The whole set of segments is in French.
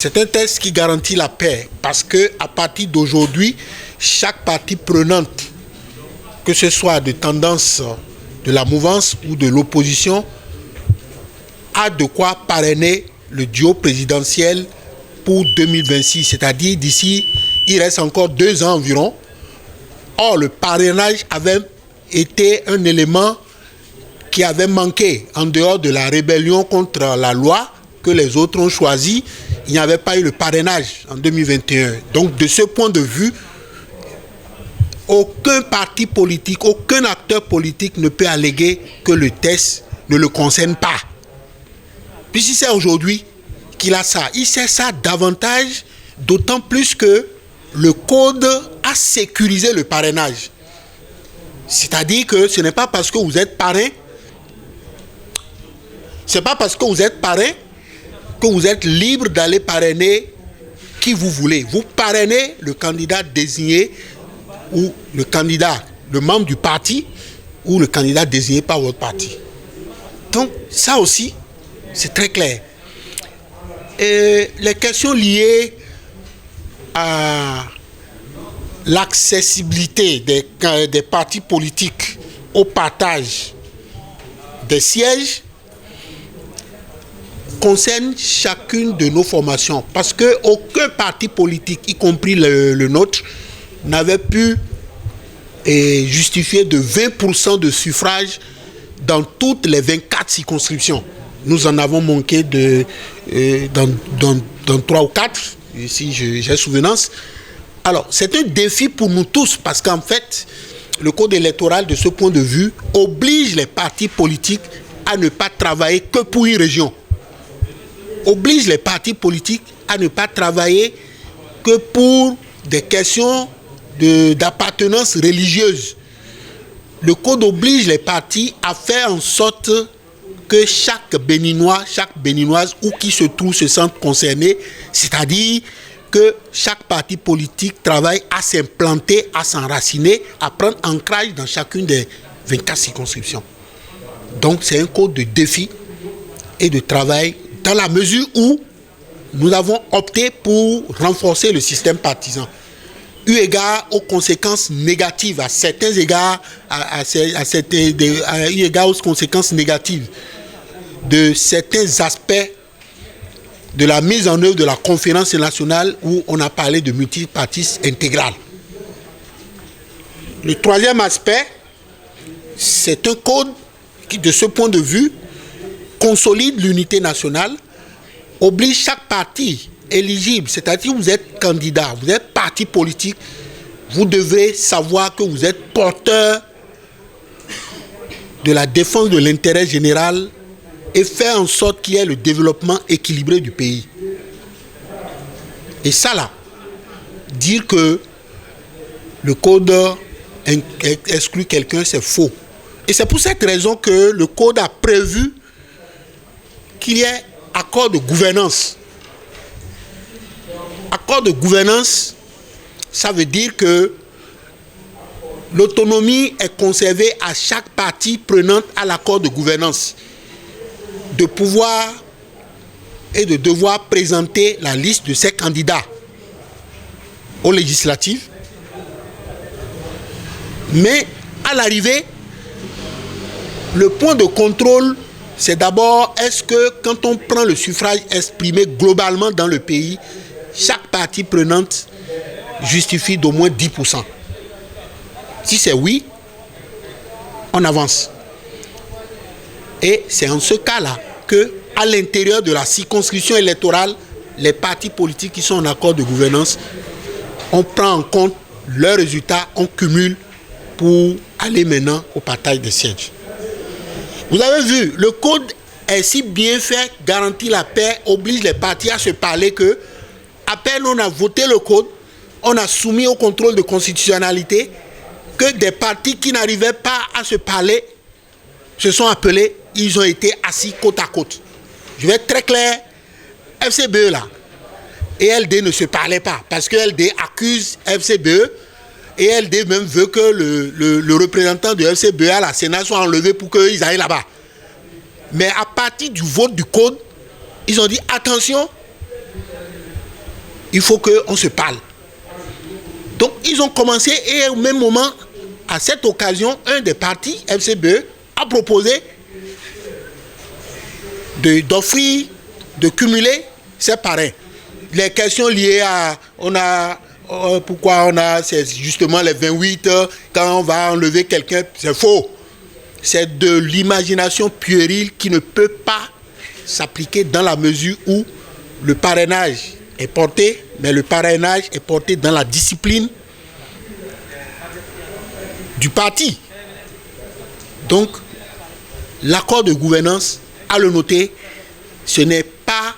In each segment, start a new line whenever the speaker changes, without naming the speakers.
C'est un texte qui garantit la paix parce que à partir d'aujourd'hui, chaque partie prenante, que ce soit de tendance de la mouvance ou de l'opposition, a de quoi parrainer le duo présidentiel pour 2026. C'est-à-dire d'ici, il reste encore 2 ans environ. Or, le parrainage avait été un élément qui avait manqué en dehors de la rébellion contre la loi que les autres ont choisi. Il n'y avait pas eu le parrainage en 2021. Donc, de ce point de vue, aucun parti politique, aucun acteur politique ne peut alléguer que le test ne le concerne pas. Puisqu'il sait aujourd'hui qu'il a ça, il sait ça davantage, d'autant plus que le code a sécurisé le parrainage. C'est-à-dire que ce n'est pas parce que vous êtes parrain, que vous êtes libre d'aller parrainer qui vous voulez. Vous parrainez le candidat désigné ou le membre du parti ou le candidat désigné par votre parti. Donc ça aussi, c'est très clair. Et les questions liées à l'accessibilité des partis politiques au partage des sièges concerne chacune de nos formations, parce qu'aucun parti politique, y compris le nôtre, n'avait pu justifier de 20% de suffrage dans toutes les 24 circonscriptions. Nous en avons manqué dans 3 ou 4, si j'ai souvenance. Alors, c'est un défi pour nous tous, parce qu'en fait, le code électoral, de ce point de vue, oblige les partis politiques à ne pas travailler que pour une région. Oblige les partis politiques à ne pas travailler que pour des questions d'appartenance religieuse. Le code oblige les partis à faire en sorte que chaque Béninois, chaque Béninoise ou qui se sente concerné, c'est-à-dire que chaque parti politique travaille à s'implanter, à s'enraciner, à prendre ancrage dans chacune des 24 circonscriptions. Donc c'est un code de défi et de travail dans la mesure où nous avons opté pour renforcer le système partisan. Eu égard aux conséquences négatives, à certains égards, eu égard aux conséquences négatives de certains aspects de la mise en œuvre de la conférence nationale où on a parlé de multipartisme intégral. Le troisième aspect, c'est un code qui, de ce point de vue, consolide l'unité nationale, oblige chaque parti éligible, c'est-à-dire vous êtes candidat, vous êtes parti politique, vous devez savoir que vous êtes porteur de la défense de l'intérêt général et faire en sorte qu'il y ait le développement équilibré du pays. Et ça là, dire que le code exclut quelqu'un, c'est faux. Et c'est pour cette raison que le code a prévu qu'il y ait accord de gouvernance. Accord de gouvernance, ça veut dire que l'autonomie est conservée à chaque partie prenante à l'accord de gouvernance de pouvoir et de devoir présenter la liste de ses candidats aux législatives. Mais à l'arrivée, le point de contrôle, c'est d'abord, est-ce que quand on prend le suffrage exprimé globalement dans le pays, chaque partie prenante justifie d'au moins 10%. Si c'est oui, on avance. Et c'est en ce cas-là que, à l'intérieur de la circonscription électorale, les partis politiques qui sont en accord de gouvernance, on prend en compte leurs résultats, on cumule pour aller maintenant au partage des sièges. Vous avez vu, le code est si bien fait, garantit la paix, oblige les partis à se parler que, à peine on a voté le code, on a soumis au contrôle de constitutionnalité, que des partis qui n'arrivaient pas à se parler se sont appelés, ils ont été assis côte à côte. Je vais être très clair, FCBE là, et LD ne se parlaient pas, parce que LD accuse FCBE, et LD même veut que le représentant de FCBE à la Sénat soit enlevé pour qu'ils aillent là-bas. Mais à partir du vote du code, ils ont dit attention, il faut qu'on se parle. Donc, ils ont commencé et au même moment, à cette occasion, un des partis, FCBE, a proposé d'offrir, de cumuler ses parrains. Les questions liées à, pourquoi on a, c'est justement les 28, quand on va enlever quelqu'un, c'est faux. C'est de l'imagination puérile qui ne peut pas s'appliquer dans la mesure où le parrainage est porté, mais le parrainage est porté dans la discipline du parti. Donc, l'accord de gouvernance, à le noter, ce n'est pas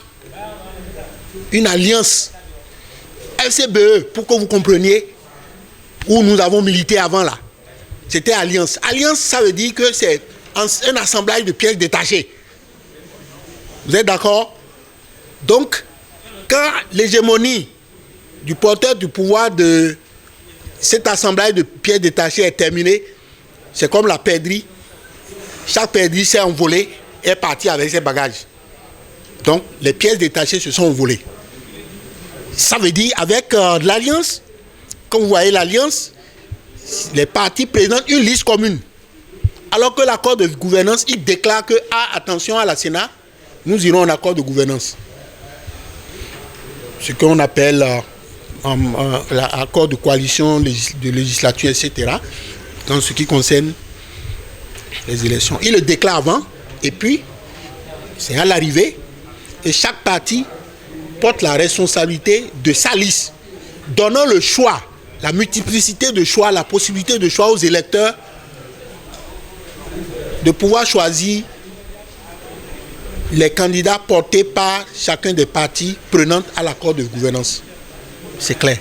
une alliance. FCBE, pour que vous compreniez, où nous avons milité avant là, c'était alliance. Alliance, ça veut dire que c'est un assemblage de pièces détachées. Vous êtes d'accord? Donc, quand l'hégémonie du porteur du pouvoir de cet assemblage de pièces détachées est terminée, c'est comme la perdrix. Chaque perdrix s'est envolée et est partie avec ses bagages. Donc, les pièces détachées se sont envolées. Ça veut dire, avec l'alliance, quand vous voyez l'alliance, les partis présentent une liste commune. Alors que l'accord de gouvernance, il déclare que, attention à la Sénat, nous irons en accord de gouvernance. Ce qu'on appelle l'accord de coalition, de législature, etc. Dans ce qui concerne les élections. Il le déclare avant, et puis, c'est à l'arrivée, et chaque parti porte la responsabilité de sa liste, donnant le choix, la multiplicité de choix, la possibilité de choix aux électeurs de pouvoir choisir les candidats portés par chacun des partis prenant à l'accord de gouvernance. C'est clair.